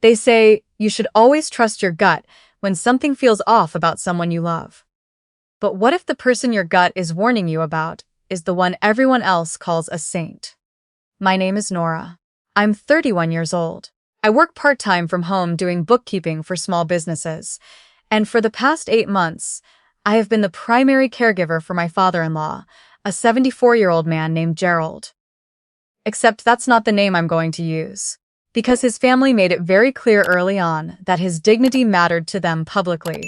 They say you should always trust your gut when something feels off about someone you love. But what if the person your gut is warning you about is the one everyone else calls a saint? My name is Nora. I'm 31 years old. I work part-time from home doing bookkeeping for small businesses, and for the past 8 months, I have been the primary caregiver for my father-in-law, a 74-year-old man named Gerald. Except that's not the name I'm going to use, because his family made it very clear early on that his dignity mattered to them publicly,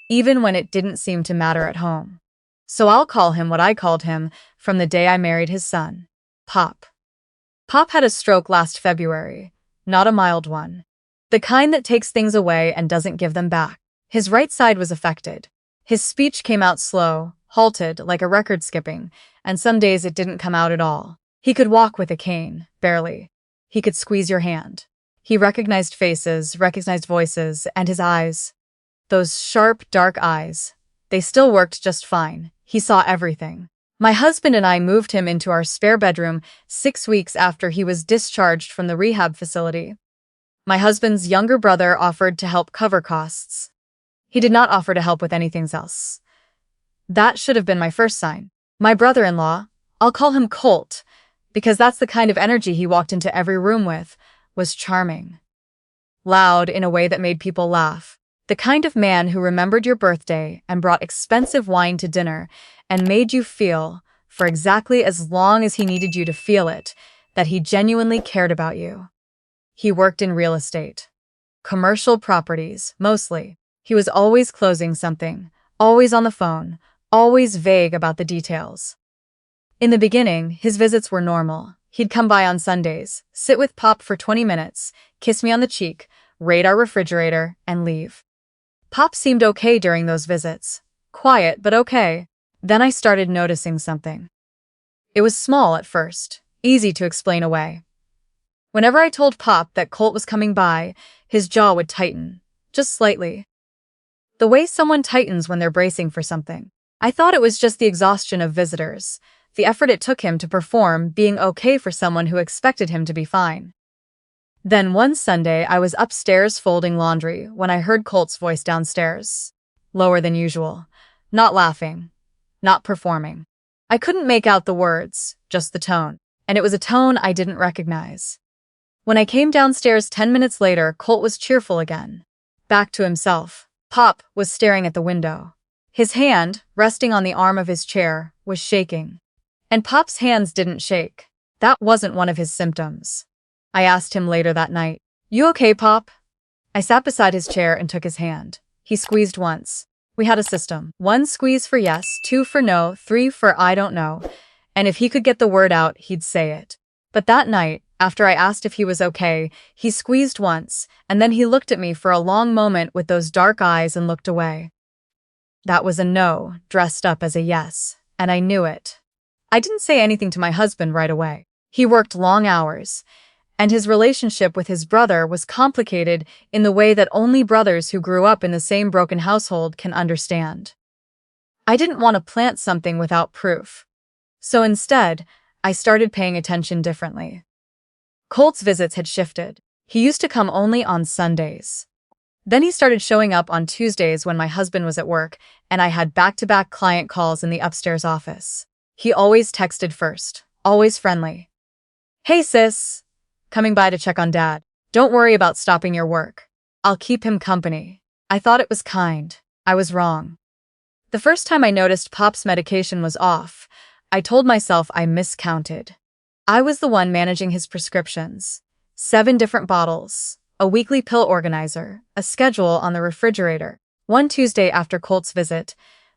even when it didn't seem to matter at home. So I'll call him what I called him from the day I married his son, Pop. Pop had a stroke last February, not a mild one. The kind that takes things away and doesn't give them back. His right side was affected. His speech came out slow, halted, like a record skipping, and some days it didn't come out at all. He could walk with a cane, barely. He could squeeze your hand. He recognized faces, recognized voices, and his eyes. Those sharp, dark eyes. They still worked just fine. He saw everything. My husband and I moved him into our spare bedroom 6 weeks after he was discharged from the rehab facility. My husband's younger brother offered to help cover costs. He did not offer to help with anything else. That should have been my first sign. My brother-in-law, I'll call him Colt, because that's the kind of energy he walked into every room with, was charming. Loud in a way that made people laugh. The kind of man who remembered your birthday and brought expensive wine to dinner and made you feel, for exactly as long as he needed you to feel it, that he genuinely cared about you. He worked in real estate. Commercial properties, mostly. He was always closing something, always on the phone, always vague about the details. In the beginning, his visits were normal. He'd come by on Sundays, sit with Pop for 20 minutes, kiss me on the cheek, raid our refrigerator, and leave. Pop seemed okay during those visits. Quiet, but okay. Then I started noticing something. It was small at first, easy to explain away. Whenever I told Pop that Colt was coming by, his jaw would tighten, just slightly. The way someone tightens when they're bracing for something. I thought it was just the exhaustion of visitors, the effort it took him to perform being okay for someone who expected him to be fine. Then one Sunday, I was upstairs folding laundry when I heard Colt's voice downstairs. Lower than usual. Not laughing. Not performing. I couldn't make out the words, just the tone. And it was a tone I didn't recognize. When I came downstairs 10 minutes later, Colt was cheerful again. Back to himself. Pop was staring at the window. His hand, resting on the arm of his chair, was shaking. And Pop's hands didn't shake. That wasn't one of his symptoms. I asked him later that night, "You okay, Pop?" I sat beside his chair and took his hand. He squeezed once. We had a system. 1 squeeze for yes, 2 for no, 3 for I don't know. And if he could get the word out, he'd say it. But that night, after I asked if he was okay, he squeezed once, and then he looked at me for a long moment with those dark eyes and looked away. That was a no, dressed up as a yes, and I knew it. I didn't say anything to my husband right away. He worked long hours, and his relationship with his brother was complicated in the way that only brothers who grew up in the same broken household can understand. I didn't want to plant something without proof. So instead, I started paying attention differently. Colt's visits had shifted. He used to come only on Sundays. Then he started showing up on Tuesdays when my husband was at work, and I had back-to-back client calls in the upstairs office. He always texted first, always friendly. "Hey sis, coming by to check on Dad. Don't worry about stopping your work. I'll keep him company." I thought it was kind. I was wrong. The first time I noticed Pop's medication was off, I told myself I miscounted. I was the one managing his prescriptions. 7 different bottles, a weekly pill organizer, a schedule on the refrigerator. One Tuesday after Colt's visit,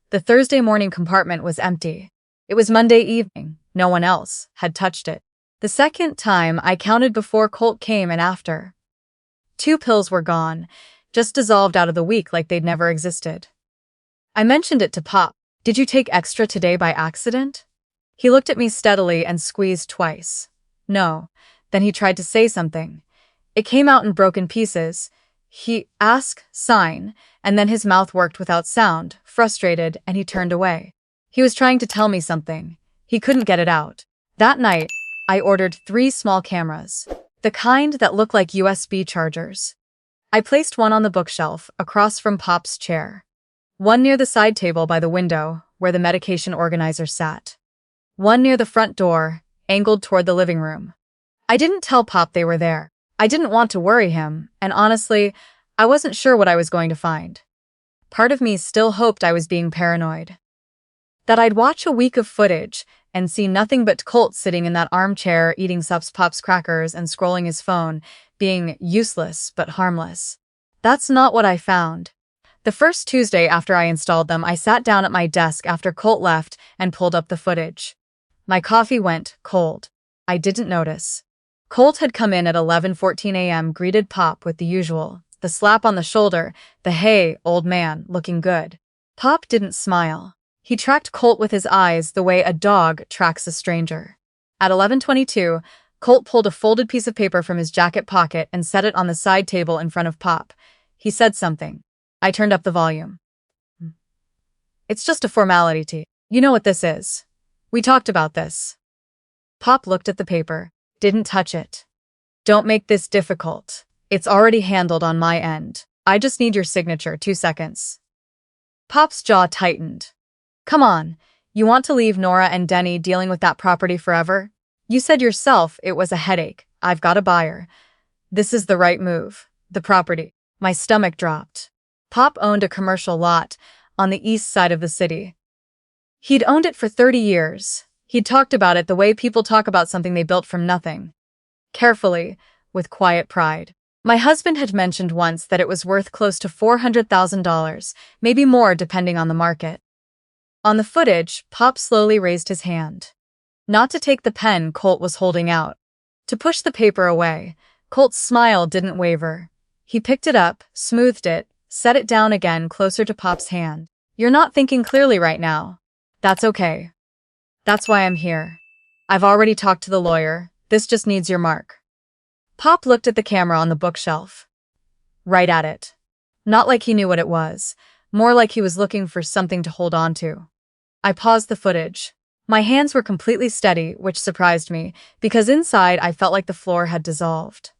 the Thursday morning compartment was empty. It was Monday evening. No one else had touched it. The second time, I counted before Colt came and after. 2 pills were gone, just dissolved out of the week like they'd never existed. I mentioned it to Pop. "Did you take extra today by accident?" He looked at me steadily and squeezed twice. "No." Then he tried to say something. It came out in broken pieces. He asked, sign, and then his mouth worked without sound, frustrated, and he turned away. He was trying to tell me something. He couldn't get it out. That night, I ordered 3 small cameras, the kind that look like USB chargers. I placed one on the bookshelf, across from Pop's chair. One near the side table by the window, where the medication organizer sat. One near the front door, angled toward the living room. I didn't tell Pop they were there. I didn't want to worry him, and honestly, I wasn't sure what I was going to find. Part of me still hoped I was being paranoid. That I'd watch a week of footage and see nothing but Colt sitting in that armchair eating Pop's crackers and scrolling his phone, being useless but harmless. That's not what I found. The first Tuesday after I installed them, I sat down at my desk after Colt left and pulled up the footage. My coffee went cold. I didn't notice. Colt had come in at 11:14 a.m., greeted Pop with the usual, the slap on the shoulder, the "Hey, old man, looking good." Pop didn't smile. He tracked Colt with his eyes the way a dog tracks a stranger. At 11:22, Colt pulled a folded piece of paper from his jacket pocket and set it on the side table in front of Pop. He said something. I turned up the volume. "It's just a formality. You know what this is. We talked about this." Pop looked at the paper, didn't touch it. "Don't make this difficult. It's already handled on my end. I just need your signature, 2 seconds. Pop's jaw tightened. "Come on, you want to leave Nora and Denny dealing with that property forever? You said yourself it was a headache. I've got a buyer. This is the right move. The property." My stomach dropped. Pop owned a commercial lot on the east side of the city. He'd owned it for 30 years. He'd talked about it the way people talk about something they built from nothing. Carefully, with quiet pride. My husband had mentioned once that it was worth close to $400,000, maybe more depending on the market. On the footage, Pop slowly raised his hand. Not to take the pen Colt was holding out. To push the paper away. Colt's smile didn't waver. He picked it up, smoothed it, set it down again closer to Pop's hand. "You're not thinking clearly right now. That's okay. That's why I'm here. I've already talked to the lawyer. This just needs your mark." Pop looked at the camera on the bookshelf. Right at it. Not like he knew what it was, more like he was looking for something to hold on to. I paused the footage. My hands were completely steady, which surprised me, because inside I felt like the floor had dissolved.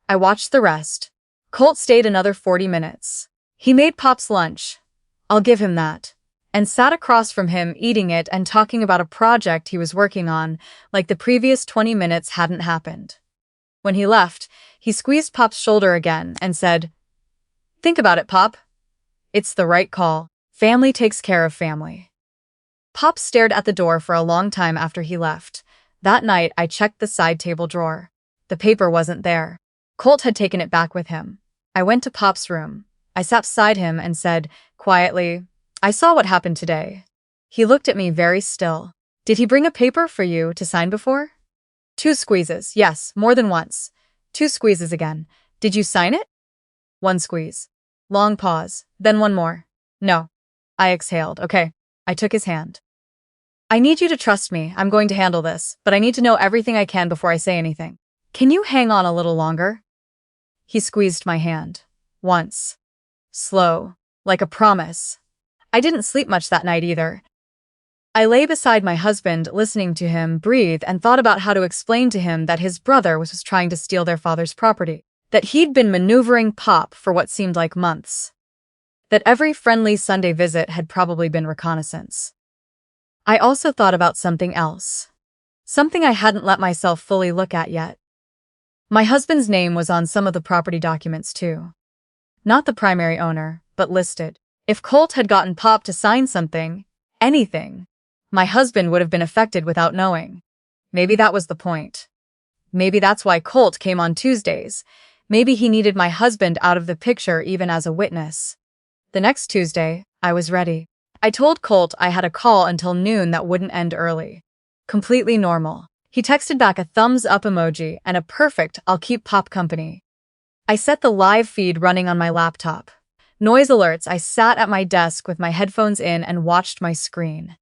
I watched the rest. Colt stayed another 40 minutes. He made Pop's lunch. I'll give him that. And sat across from him eating it and talking about a project he was working on, like the previous 20 minutes hadn't happened. When he left, he squeezed Pop's shoulder again and said, "Think about it, Pop. It's the right call. Family takes care of family." Pop stared at the door for a long time after he left. That night, I checked the side table drawer. The paper wasn't there. Colt had taken it back with him. I went to Pop's room. I sat beside him and said, quietly, "I saw what happened today." He looked at me very still. "Did he bring a paper for you to sign before?" 2 squeezes, yes, more than once. 2 squeezes again. "Did you sign it?" 1 squeeze. Long pause, then one more. "No." I exhaled. "Okay." I took his hand. "I need you to trust me. I'm going to handle this, but I need to know everything I can before I say anything. Can you hang on a little longer?" He squeezed my hand. Once. Slow. Like a promise. I didn't sleep much that night either. I lay beside my husband, listening to him breathe, and thought about how to explain to him that his brother was trying to steal their father's property, that he'd been maneuvering Pop for what seemed like months, that every friendly Sunday visit had probably been reconnaissance. I also thought about something else. Something I hadn't let myself fully look at yet. My husband's name was on some of the property documents too. Not the primary owner, but listed. If Colt had gotten Pop to sign something, anything, my husband would have been affected without knowing. Maybe that was the point. Maybe that's why Colt came on Tuesdays. Maybe he needed my husband out of the picture even as a witness. The next Tuesday, I was ready. I told Colt I had a call until noon that wouldn't end early. Completely normal. He texted back a thumbs up emoji and a perfect "I'll keep Pop company." I set the live feed running on my laptop. Noise alerts. I sat at my desk with my headphones in and watched my screen.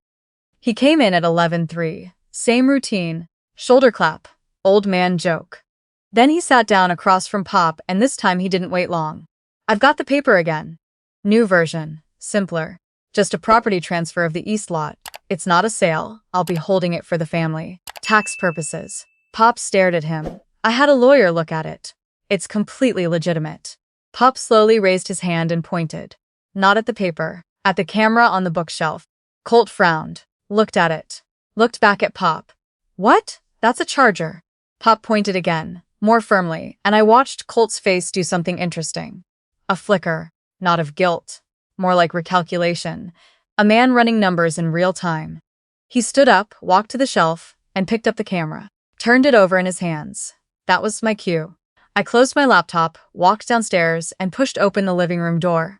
He came in at 11:03. Same routine. Shoulder clap. Old man joke. Then he sat down across from Pop, and this time he didn't wait long. "I've got the paper again. New version. Simpler. Just a property transfer of the east lot. It's not a sale. I'll be holding it for the family. Tax purposes." Pop stared at him. "I had a lawyer look at it. It's completely legitimate." Pop slowly raised his hand and pointed. Not at the paper, at the camera on the bookshelf. Colt frowned, looked at it, looked back at Pop. What? That's a charger. Pop pointed again, more firmly, and I watched Colt's face do something interesting. A flicker, not of guilt, more like recalculation. A man running numbers in real time. He stood up, walked to the shelf, and picked up the camera. Turned it over in his hands. That was my cue. I closed my laptop, walked downstairs, and pushed open the living room door.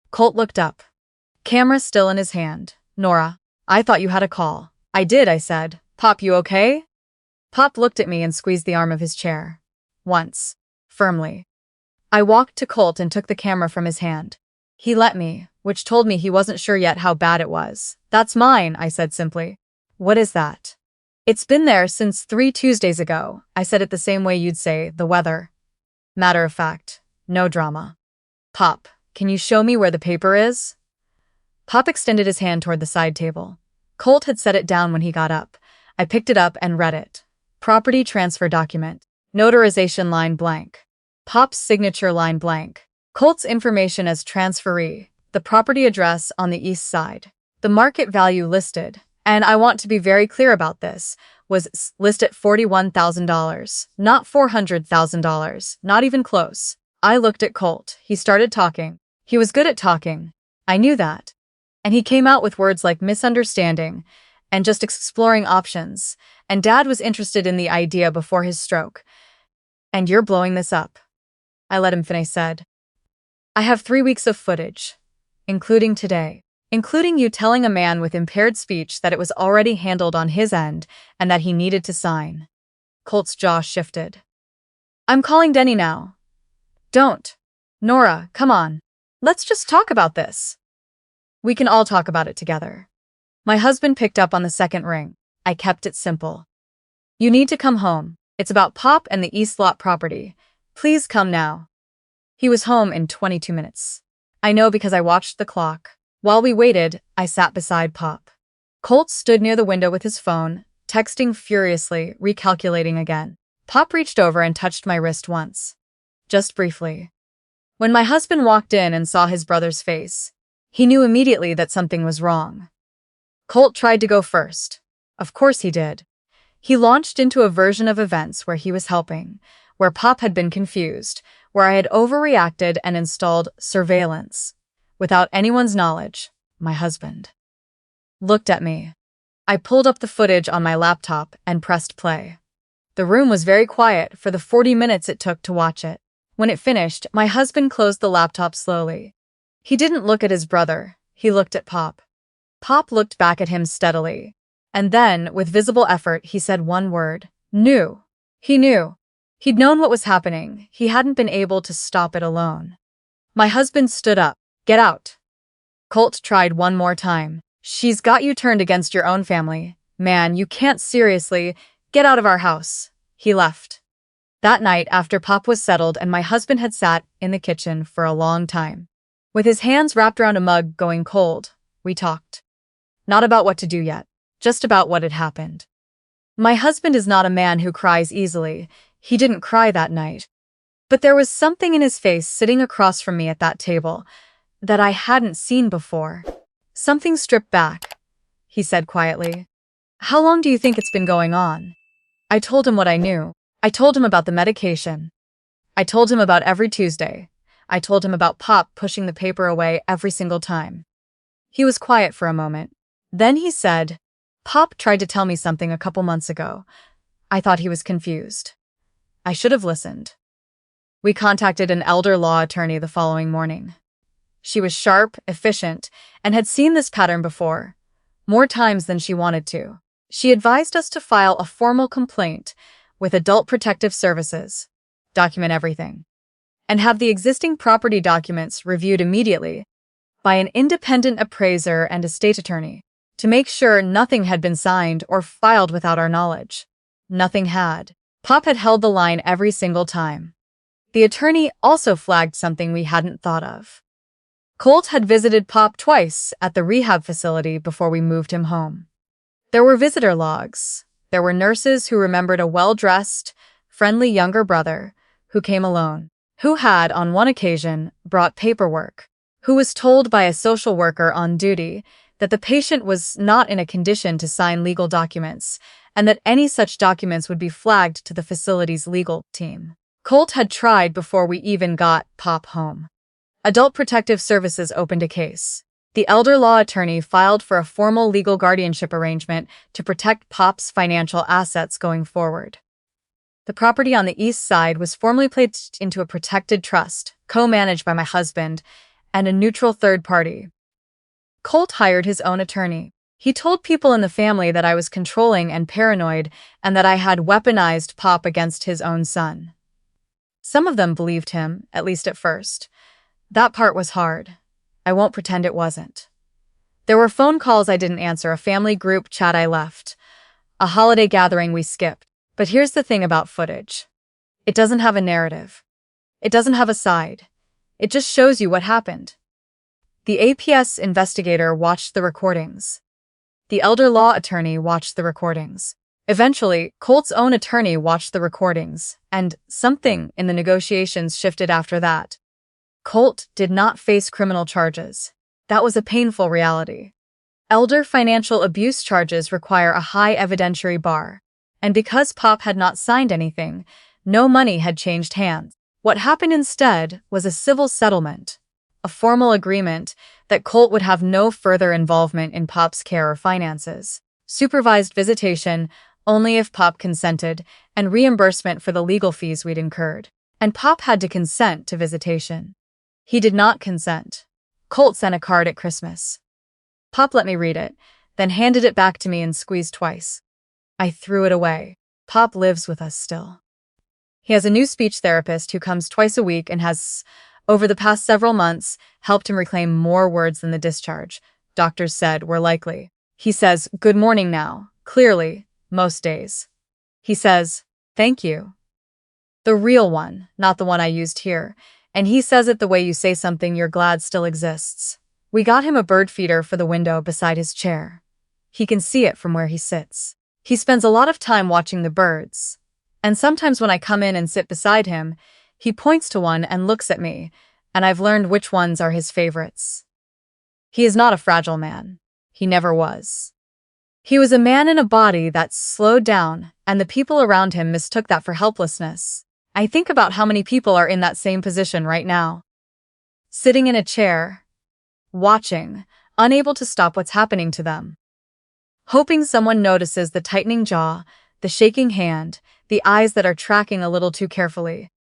Colt looked up. Camera still in his hand. Nora, I thought you had a call. I did, I said. Pop, you okay? Pop looked at me and squeezed the arm of his chair. Once. Firmly. I walked to Colt and took the camera from his hand. He let me, which told me he wasn't sure yet how bad it was. That's mine, I said simply. What is that? It's been there since 3 Tuesdays ago, I said it the same way you'd say, the weather. Matter of fact, no drama. Pop, can you show me where the paper is? Pop extended his hand toward the side table. Colt had set it down when he got up. I picked it up and read it. Property transfer document. Notarization line blank. Pop's signature line blank. Colt's information as transferee. The property address on the east side. The market value listed, and I want to be very clear about this, was listed at $41,000, not $400,000, not even close. I looked at Colt. He started talking. He was good at talking. I knew that. And he came out with words like misunderstanding and just exploring options, and Dad was interested in the idea before his stroke. And you're blowing this up. I let him finish, said. I have 3 weeks of footage, including today. Including you telling a man with impaired speech that it was already handled on his end and that he needed to sign. Colt's jaw shifted. I'm calling Denny now. Don't. Nora, come on. Let's just talk about this. We can all talk about it together. My husband picked up on the second ring. I kept it simple. You need to come home. It's about Pop and the East Lot property. Please come now. He was home in 22 minutes. I know because I watched the clock. While we waited, I sat beside Pop. Colt stood near the window with his phone, texting furiously, recalculating again. Pop reached over and touched my wrist once. Just briefly. When my husband walked in and saw his brother's face, he knew immediately that something was wrong. Colt tried to go first. Of course he did. He launched into a version of events where he was helping, where Pop had been confused, where I had overreacted and installed surveillance. Without anyone's knowledge, my husband looked at me. I pulled up the footage on my laptop and pressed play. The room was very quiet for the 40 minutes it took to watch it. When it finished, my husband closed the laptop slowly. He didn't look at his brother, he looked at Pop. Pop looked back at him steadily. And then, with visible effort, he said one word. Knew. He knew. He'd known what was happening. He hadn't been able to stop it alone. My husband stood up. Get out. Colt tried one more time. She's got you turned against your own family. Man, you can't seriously. Get out of our house. He left. That night, after Pop was settled and my husband had sat in the kitchen for a long time, with his hands wrapped around a mug going cold, we talked. Not about what to do yet, just about what had happened. My husband is not a man who cries easily. He didn't cry that night. But there was something in his face sitting across from me at that table that I hadn't seen before. Something stripped back, he said quietly. How long do you think it's been going on? I told him what I knew. I told him about the medication. I told him about every Tuesday. I told him about Pop pushing the paper away every single time. He was quiet for a moment. Then he said, Pop tried to tell me something a couple months ago. I thought he was confused. I should have listened. We contacted an elder law attorney the following morning. She was sharp, efficient, and had seen this pattern before, more times than she wanted to. She advised us to file a formal complaint with Adult Protective Services, document everything, and have the existing property documents reviewed immediately by an independent appraiser and estate attorney to make sure nothing had been signed or filed without our knowledge. Nothing had. Pop had held the line every single time. The attorney also flagged something we hadn't thought of. Colt had visited Pop twice at the rehab facility before we moved him home. There were visitor logs. There were nurses who remembered a well-dressed, friendly younger brother who came alone. who had, on one occasion, brought paperwork, who was told by a social worker on duty that the patient was not in a condition to sign legal documents, and that any such documents would be flagged to the facility's legal team. Colt had tried before we even got Pop home. Adult Protective Services opened a case. The elder law attorney filed for a formal legal guardianship arrangement to protect Pop's financial assets going forward. The property on the east side was formally placed into a protected trust, co-managed by my husband and a neutral third party. Colt hired his own attorney. He told people in the family that I was controlling and paranoid and that I had weaponized Pop against his own son. Some of them believed him, at least at first. That part was hard. I won't pretend it wasn't. There were phone calls I didn't answer, a family group chat I left, a holiday gathering we skipped. But here's the thing about footage. It doesn't have a narrative. It doesn't have a side. It just shows you what happened. The APS investigator watched the recordings. The elder law attorney watched the recordings. Eventually, Colt's own attorney watched the recordings, and something in the negotiations shifted after that. Colt did not face criminal charges. That was a painful reality. Elder financial abuse charges require a high evidentiary bar, and because Pop had not signed anything, no money had changed hands. What happened instead was a civil settlement, a formal agreement that Colt would have no further involvement in Pop's care or finances, supervised visitation only if Pop consented, and reimbursement for the legal fees we'd incurred. And Pop had to consent to visitation. He did not consent. Colt sent a card at Christmas. Pop let me read it, then handed it back to me and squeezed twice. I threw it away. Pop lives with us still. He has a new speech therapist who comes twice a week and has, over the past several months, helped him reclaim more words than the discharge doctors said were likely. He says, "Good morning now," clearly, most days. He says, "Thank you." The real one, not the one I used here. And he says it the way you say something you're glad still exists. We got him a bird feeder for the window beside his chair. He can see it from where he sits. He spends a lot of time watching the birds. And sometimes when I come in and sit beside him, he points to one and looks at me, and I've learned which ones are his favorites. He is not a fragile man. He never was. He was a man in a body that slowed down, and the people around him mistook that for helplessness. I think about how many people are in that same position right now. Sitting in a chair, watching, unable to stop what's happening to them. Hoping someone notices the tightening jaw, the shaking hand, the eyes that are tracking a little too carefully.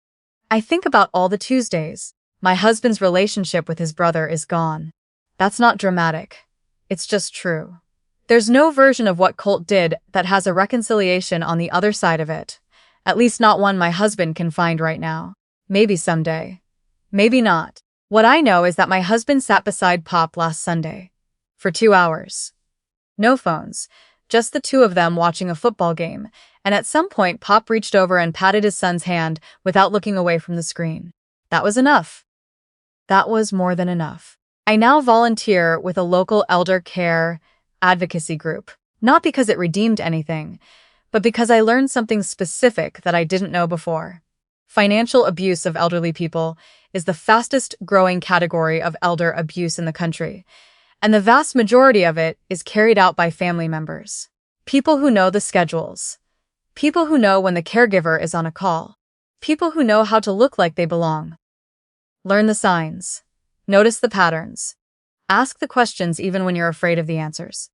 I think about all the Tuesdays. My husband's relationship with his brother is gone. That's not dramatic. It's just true. There's no version of what Colt did that has a reconciliation on the other side of it. At least not one my husband can find right now. Maybe someday. Maybe not. What I know is that my husband sat beside Pop last Sunday. For 2 hours. No phones. Just the two of them watching a football game. And at some point Pop reached over and patted his son's hand without looking away from the screen. That was enough. That was more than enough. I now volunteer with a local elder care advocacy group. Not because it redeemed anything, but because I learned something specific that I didn't know before. Financial abuse of elderly people is the fastest growing category of elder abuse in the country, and the vast majority of it is carried out by family members. People who know the schedules. People who know when the caregiver is on a call. People who know how to look like they belong. Learn the signs. Notice the patterns. Ask the questions even when you're afraid of the answers.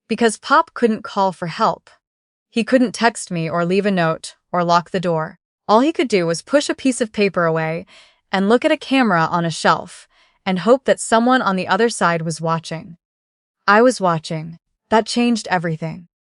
Because Pop couldn't call for help. He couldn't text me or leave a note or lock the door. All he could do was push a piece of paper away and look at a camera on a shelf and hope that someone on the other side was watching. I was watching. That changed everything.